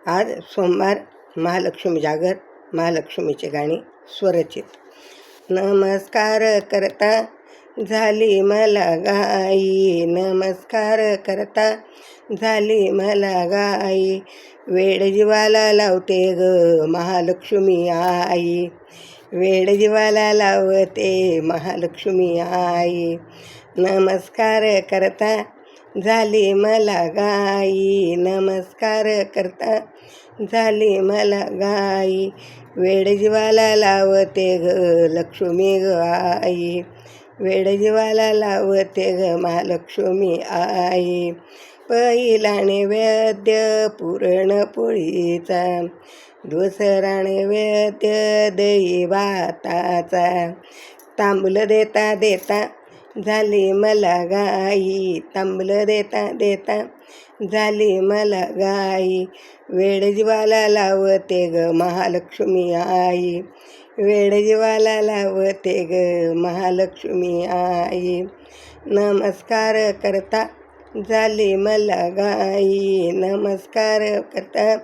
आज सोमवार, महालक्ष्मी जागर, महालक्ष्मीचे गाणी स्वरचित. नमस्कार करता झाली मला गाई, नमस्कार करता झाली मला गाई, वेड जीवाला लावते ग महालक्ष्मी आई, वेड जीवाला लावते महालक्ष्मी आई. नमस्कार करता झाली मला गाई, नमस्कार करता झाली मला गाई, वेड जीवाला लावते ग लक्ष्मी ग आई, वेड जीवाला लावते ग महालक्ष्मी आई. पहिला नैवेद्य पुरणपोळीचा, दुसरा नैवेद्य दही भाताचा, तांबूल देता देता झाली मला गाई, तांबूल देता देता झाली मला गाई, वेड जीवाला लावते ग महालक्ष्मी आई, वेड जीवाला लावते ग महालक्ष्मी आई. नमस्कार करता झाली मला गाई, नमस्कार करता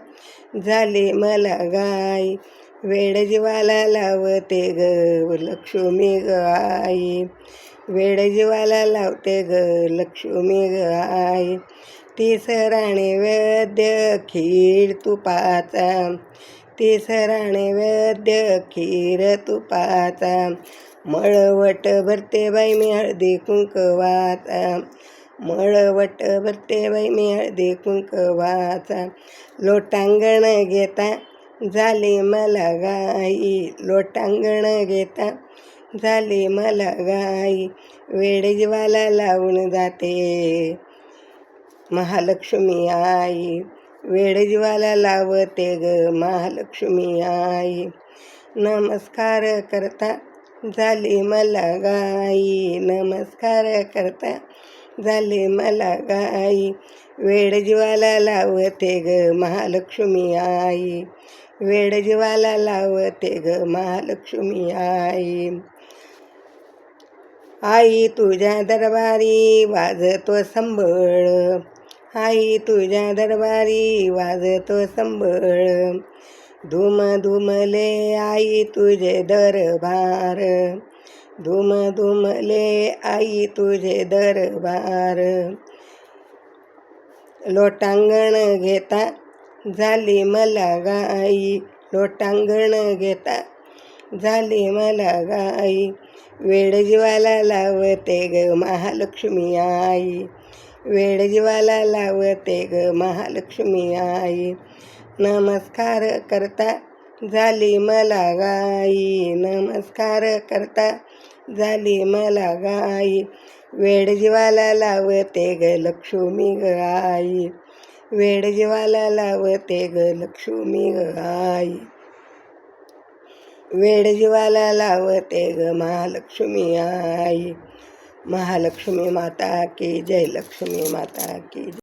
झाली मला गाई, वेड जीवाला लावते ग लक्ष्मी ग आई, वेड जीवाला लावते ग लक्ष्मी ग आई. तिसरा नैवेद्य खीर तुपाचा, तिसरा नैवेद्य खीर तुपाचा, मळवट भरते बाई मी हळदी कुंकवाचा, मळवट भरते बाई मी हळदी कुंकवाचा, लोटांगण घेता झाली मला गाई, लोटांगण घेता झाली मला गाई, वेड जीवाला लावून जाते महालक्ष्मी आई, वेड जीवाला लावते ग महालक्ष्मी आई. नमस्कार करता झाली मला गाई, नमस्कार करता झाली मला गाई, वेड जीवाला लावते ग महालक्ष्मी आई, वेड जीवाला लावते ग महालक्ष्मी आई. आई तुझ्या दरबारी वाजतो संबळ, आई तुझ्या दरबारी वाजतो संबळ, धूम धुमले आई तुझे दरबार, धूम धुमले आई तुझे दरबार, लोटांगण घेता झाली मला गाई, लोटांगण घेता झाली मला गाई, वेड जीवाला लावते ग महालक्ष्मी आई, वेड जीवाला लावते ग महालक्ष्मी आई. नमस्कार करता झाली मला गाई, नमस्कार करता झाली मला गाई, वेड जीवाला लावते ग लक्ष्मी ग आई, वेड जीवाला लावते ग लक्ष्मी ग आई, वेड जीवाला लावते ग महालक्ष्मी आई. महालक्ष्मी माता की जय, लक्ष्मी माता की जय.